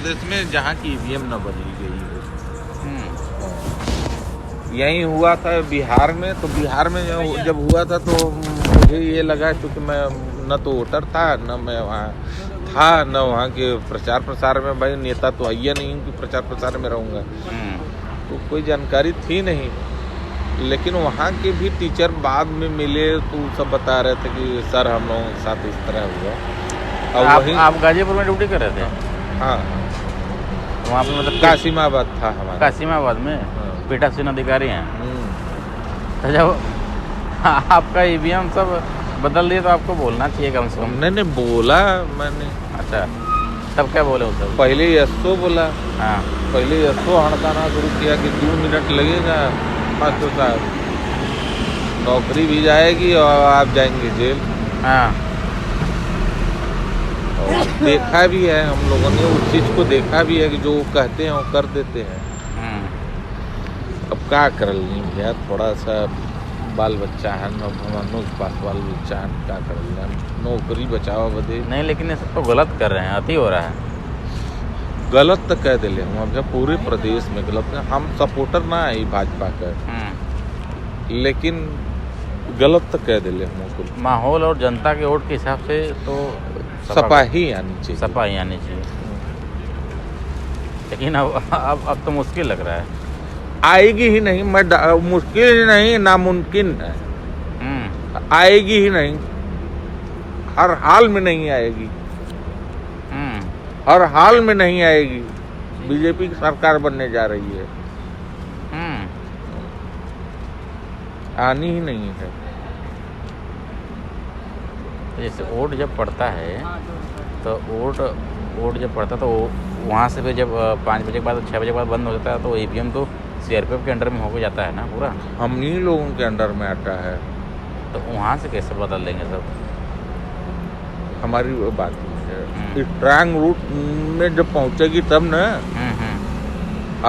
प्रदेश में जहाँ की ईवीएम न बदली गई हो। यही हुआ था बिहार में, तो बिहार में जब हुआ था तो मुझे ये लगा, क्योंकि मैं न तो वोटर था, न मैं वहाँ था, न वहाँ के प्रचार प्रसार में, भाई नेता तो आइए नहीं कि प्रचार प्रसार में रहूँगा, तो कोई जानकारी थी नहीं। लेकिन वहाँ के भी टीचर बाद में मिले तो सब बता रहे थे कि सर हम लोगों के साथ इस तरह हुआ। और आप गाजीपुर में ड्यूटी कर रहे थे? हाँ, वहाँ पे मतलब कासिमाबाद था हमारा। कासिमाबाद में पीठासीन अधिकारी हैं। तो जब आपका ईवीएम सब बदल दिए तो आपको बोलना चाहिए कम से कम। नहीं बोला मैंने। अच्छा, तब क्या बोले उस सब? पहले यस्सो बोला। हाँ, पहले यस्सो हड़काना शुरू किया कि 2 मिनट लगेगा मास्टर साहब, नौकरी भी जाएगी और आप जाएंगे जेल। हाँ, और देखा भी है हम लोगों ने, उस चीज़ को देखा भी है कि जो वो कहते हैं वो कर देते हैं। अब क्या कर ली भैया, थोड़ा सा बाल बच्चा है, मनोज पास बाल बच्चा है, क्या कर लिया, नौकरी बचाओ बदे। नहीं, लेकिन ये सब तो गलत कर रहे हैं, अति हो रहा है। गलत तो कह दिले हम अब पूरे प्रदेश में गलत है। हम सपोर्टर ना है भाजपा का, लेकिन गलत तो कह दिले हम। माहौल और जनता के वोट के हिसाब से तो सपा ही आनी चाहिए। सपा ही आनी चाहिए। लेकिन अब तो मुश्किल लग रहा है। आएगी ही नहीं, मैं मुश्किल ही नहीं, नामुमकिन है। आएगी ही नहीं, हर हाल में नहीं आएगी, हर हाल में नहीं आएगी। बीजेपी की सरकार बनने जा रही है, आनी ही नहीं है। जैसे वोट जब पड़ता है तो वोट जब पड़ता है तो वहाँ से फिर जब 5 बजे के बाद 6 बजे के बाद बंद हो जाता है, तो ईवीएम तो सीआरपीएफ के अंडर में होकर जाता है ना पूरा। हम ही लोगों के अंडर में आता है, तो वहाँ से कैसे बदल देंगे सब? हमारी वो बात है, स्ट्रांग रूट में जब पहुँचेगी तब ना।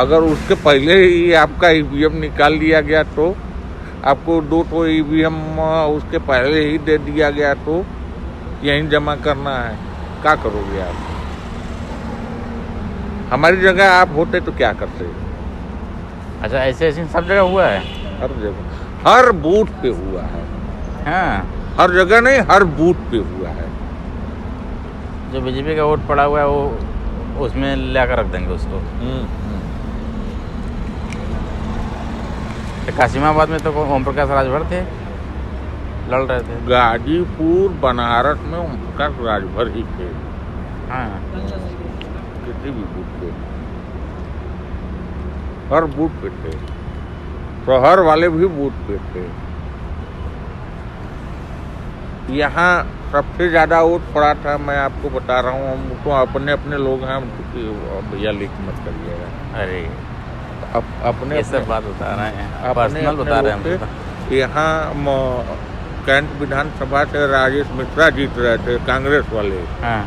अगर उसके पहले ही आपका ईवीएम निकाल दिया गया तो, आपको 2 ईवीएम उसके पहले ही दे दिया गया तो यहीं जमा करना है, क्या करोगे आप? हमारी जगह आप होते तो क्या करते? अच्छा, ऐसे सब जगह हुआ है? हर जगह, हर बूथ पे हुआ है। हाँ, हर जगह नहीं, हर बूथ पे हुआ है। जो बीजेपी का वोट पड़ा हुआ है वो उसमें लाकर रख देंगे उसको। कासिमाबाद में तो ओम प्रकाश राजभर थे, लड़ रहे थे। गाजीपुर बनारस में ओम प्रकाश राजभर ही थे। हाँ, किसी भी बूथ पे, हर बूथ पे थे, शहर वाले भी बूथ पे थे। यहाँ सबसे ज़्यादा वोट पड़ा था, मैं आपको बता रहा हूँ, हम तो अपने अपने लोग हैं, भैया लीक मत करिएगा। अरे अपने ये सब बात बता रहे हैं, पर्सनल बता रहे हैं हम। यहाँ कैंट विधानसभा से राजेश मिश्रा जीत रहे थे, कांग्रेस वाले। हाँ,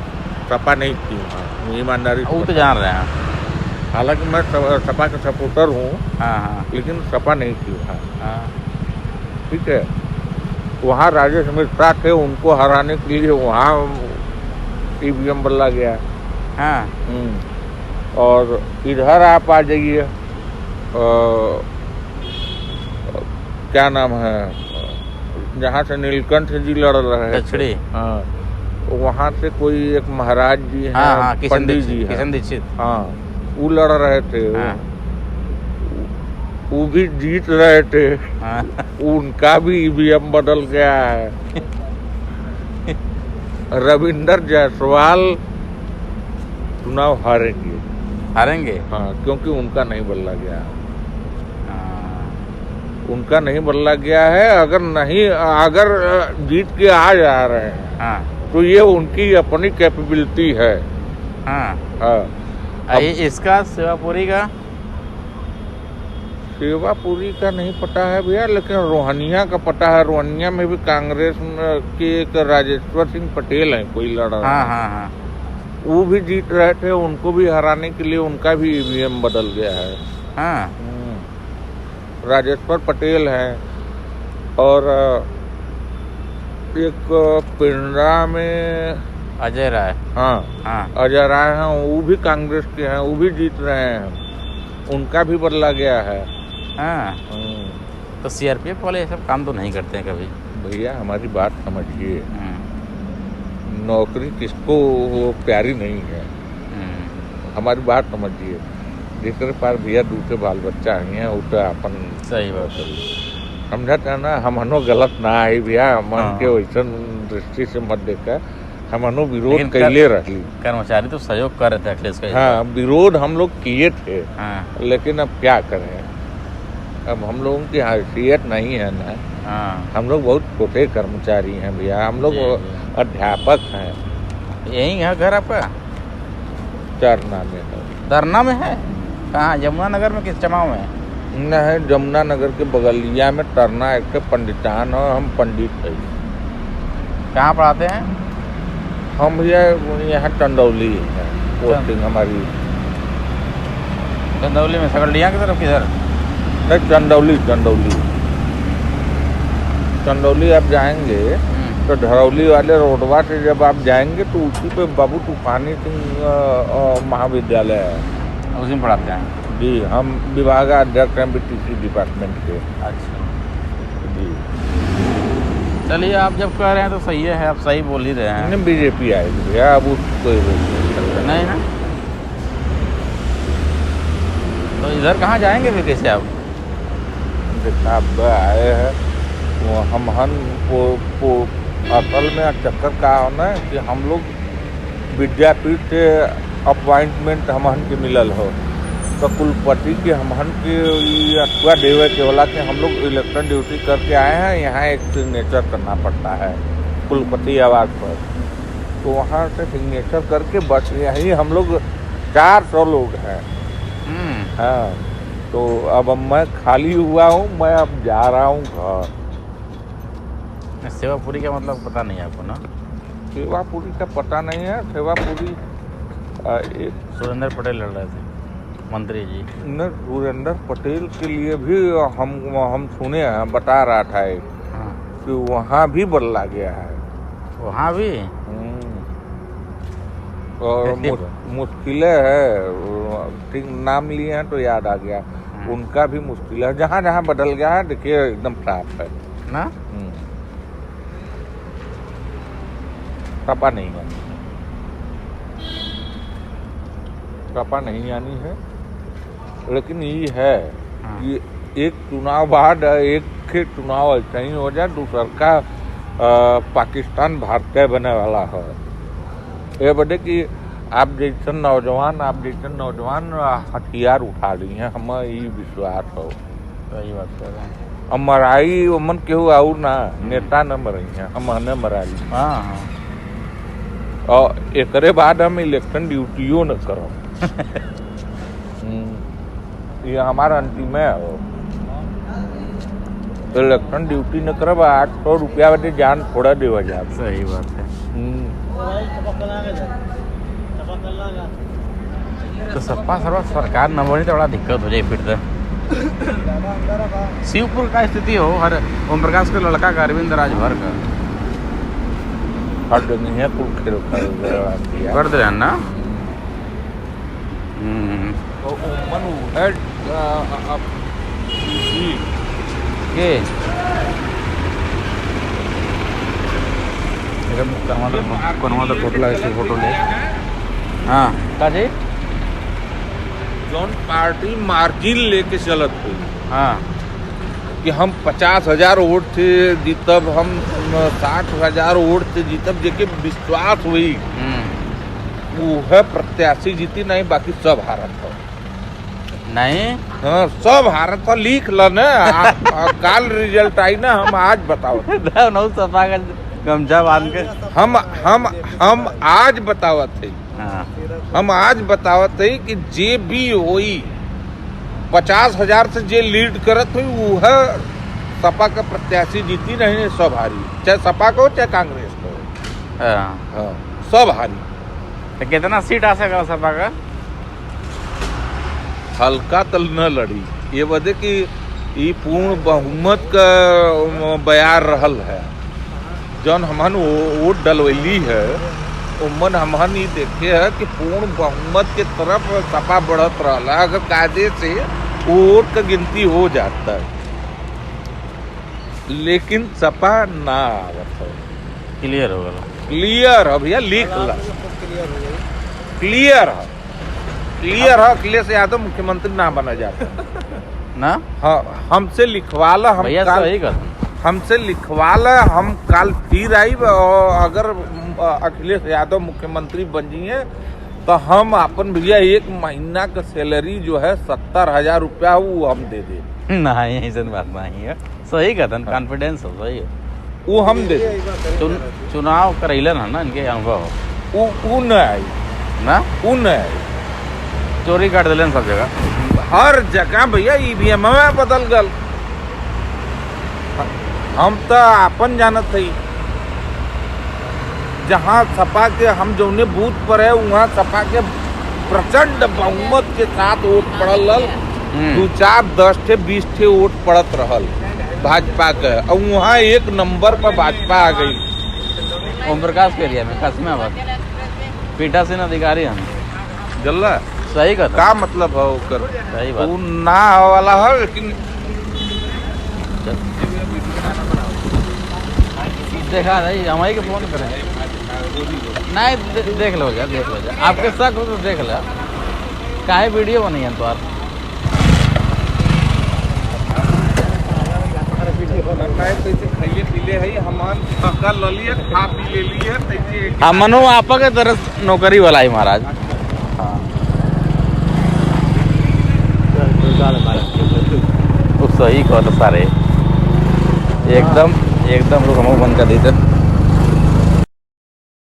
सपा नहीं थी वहाँ, ईमानदारी वो तो जान रहे हैं। हालांकि मैं सपा का सपोर्टर हूँ। हाँ, लेकिन सपा नहीं थी वहाँ। हाँ, ठीक है, वहाँ राजेश मिश्रा थे, उनको हराने के लिए वहाँ ईवीएम बदला गया। हाँ, और इधर आप आ जाइए, क्या नाम है, जहाँ से नीलकंठ जी लड़ रहे दक्षिणी। हाँ, वहाँ से कोई एक महाराज जी हैं, हाँ, पंडित जी हैं, किशन दीक्षित। हाँ, वो लड़ रहे थे। हाँ, वो भी जीत रहे थे। हाँ, उनका भी ईवीएम बदल गया है। रविंदर जायसवाल चुनाव हारेंगे। हाँ, क्योंकि उनका नहीं बदला गया। उनका नहीं बदला गया है। अगर जीत के आ जा रहे हैं, हाँ, तो ये उनकी अपनी कैपेबिलिटी है। हाँ, हाँ। इसका सेवापुरी का नहीं पता है भैया, लेकिन रोहनिया का पता है। रोहनिया में भी कांग्रेस के एक राजेश्वर सिंह पटेल हैं, कोई लड़ रहा है। हाँ, वो भी जीत रहे थे, उनको भी हराने के लिए उनका भी ईवीएम बदल गया है। हाँ, राजेश्वर पटेल हैं। और एक पिंडरा में अजय राय। हाँ हाँ अजय राय हैं, वो भी कांग्रेस के हैं, वो भी जीत रहे हैं, उनका भी बदला गया है। हाँ। तो सीआरपीएफ वाले ये सब काम तो नहीं करते हैं कभी। भैया हमारी बात समझिए, नौकरी किसको वो प्यारी नहीं है, हमारी बात समझिए। जिसके पास भैया दूसरे बाल बच्चा हैं वो तो अपन सही बात है। समझते हैं ना, हमनो गलत ना आई भैया, मन हाँ। के वैसन दृष्टि से मत देखा, हमनो विरोध कैले रही। कर्मचारी तो सहयोग कर रहे थे अखिलेश का। हाँ विरोध हम लोग किए थे। हाँ। लेकिन अब क्या करें, अब हम लोगों की हैसियत नहीं है ना। हाँ। हम लोग बहुत छोटे कर्मचारी हैं भैया, हम लोग जी, जी। अध्यापक हैं। यही है घर आपका? चरना में है। धरना में है? कहाँ, यमुना नगर में किस जमाव में? न है जमुना नगर के बगलिया में टरना एक के पंडितान हो, हम पंडित है। कहाँ पढ़ाते हैं? हम भैया यहाँ चंदौली है पोस्टिंग हमारी। चंदौली में सकलडिया की तरफ किधर? नहीं चंदौली, चंदौली आप जाएंगे तो धरौली वाले रोडवा से जब आप जाएंगे तो उसी पे बाबू तूफानी सिंह महाविद्यालय है, उसी में पढ़ाते हैं। जी। हम विभागाध्यक्ष हैं बीटीसी डिपार्टमेंट के। अच्छा जी। चलिए, आप जब कह रहे हैं तो सही है, आप सही बोल ही रहे हैं। नहीं बीजेपी आएगी भैया, अब उसको नहीं ना, तो इधर कहाँ जाएंगे फिर, कैसे आप? अब आए हैं वो हम असल में चक्कर का होना है कि हम लोग विद्यापीठ से अपॉइंटमेंट हमहन के मिलल हो, तो कुलपति के हमहन के अथवा देवे के होला कि हम लोग इलेक्शन ड्यूटी करके आए हैं, यहाँ एक सिग्नेचर करना पड़ता है कुलपति आवास पर, तो वहाँ से सिग्नेचर करके बस यही हम लोग 400 लोग हैं। हाँ, तो अब मैं खाली हुआ हूँ, मैं अब जा रहा हूँ घर। सेवापुरी का मतलब पता नहीं आपको ना? सेवापुरी का पता नहीं है। सेवापुरी एक सुरेंद्र पटेल लड़ रहे थे, मंत्री जी। न सुरेंद्र पटेल के लिए भी हम सुने हैं, बता रहा था एक कि वहाँ भी बदला गया है। वहाँ भी? और मुश्किलें है, ठीक नाम लिए हैं तो याद आ गया, उनका भी मुश्किल है। जहाँ जहाँ बदल गया है देखिए एकदम साफ है ना। सपा नहीं आनी, सपा नहीं आनी है। लेकिन ये है कि एक चुनाव बाद एक चुनाव ऐसा ही हो जाए, दूसरा का पाकिस्तान भारतीय बने वाला है। ये बदे कि आप जैसे नौजवान हथियार उठा ली हैं, हमें ये विश्वास हो। सही बात कर रहे हैं। अब मराई मन केहू आऊ ना, नेता न मरई हैं, हमने मरा ली। हाँ। और एकरे बाद हम इलेक्शन ड्यूटियों न करो। ये हमारा अंतिम है। इलेक्शन ड्यूटी न करब, 800 रुपया वाले जान थोड़ा देवा जाए। सही बात है। तो सपा सरकार न बनी तो बड़ा दिक्कत हो जाए फिर तो। शिवपुर का स्थिति हो, हर ओम प्रकाश के लड़का का अरविंद राजभर का हर जगह है कुल खेल कर दे रहे हैं ना। ये टमाटर फोटो लगे, फोटो ले। हाँ का जी, जौन पार्टी मार्जिन लेके चलत हुई, हाँ, कि हम 50,000 वोट से जीतब, हम 60,000 वोट से जीतब, जेके विश्वास हुई वो है प्रत्याशी जीती नहीं, बाकी सब हारत हो। नहीं, हाँ सब हारत हो, लिख ल ना। काल रिजल्ट आई ना, हम आज बताओ। सपा का गमछा बांध के हम आज बतावत थे। हाँ। हम आज बतावत है कि जे भी होई 50,000 से जे लीड करत हुई वो है सपा का प्रत्याशी जीती नहीं, सब हारी, चाहे सपा को चाहे कांग्रेस को। हाँ सब हारी। तो कितना सीट आ सका सपा का? हल्का तल न लड़ी, ये वजह कि ये पूर्ण बहुमत का बयार रहल है। जौन हमन वोट डलवैली है उमन हमहन ही देखे है कि पूर्ण बहुमत के तरफ सपा बढ़त रहा। अगर कायदे से वोट का गिनती हो जाता है, लेकिन सपा ना आवत है। क्लियर हो गया। क्लियर है भैया, लिख ला, क्लियर है, क्लियर है। अखिलेश यादव मुख्यमंत्री ना बना जाता ना। हाँ, हमसे लिखवा ला, हम भैया सही कर हमसे लिखवा ला, हम काल फिर आई। और अगर अखिलेश यादव मुख्यमंत्री बन जाइए तो हम अपन भैया 1 महीना का सैलरी जो है 70,000 रुपया वो हम दे दे। नहीं ऐसा बात नहीं है, सही कहते हैं, कॉन्फिडेंस हो सही है, वो हम दे दे। चुनाव करैलन है ना, इनके अनुभव वो न आई ना, वो न आई। चोरी काट दिले सब जगह, हर जगह भैया ईवीएम में बदल गल। हम तो अपन जानत हई, जहाँ सपा के हम जौने बूथ पर है वहाँ सपा के प्रचंड बहुमत के साथ वोट पड़ल। 2, 4, 10 ठे 20 ठे वोट पड़त रहल भाजपा के, और वहाँ 1 नंबर पर भाजपा आ गई। ओम प्रकाश के एरिया में कासिमाबाद पीठासीन अधिकारी हम जल्ला सही कहता का मतलब है ओकर, सही बात। वो ना वाला है, लेकिन देखा नहीं, हम के फोन करें नहीं, देख लो जा, देख लो जा, आपके शक हो तो देख लो, काहे वीडियो बनी है तो खाइए पीले है हमान ले लिए, खा पी ले लिए। हम मनो आपा के तरफ नौकरी वाला है महाराज। हाँ तो सही कहो सारे एकदम लोग हम बंद कर देते।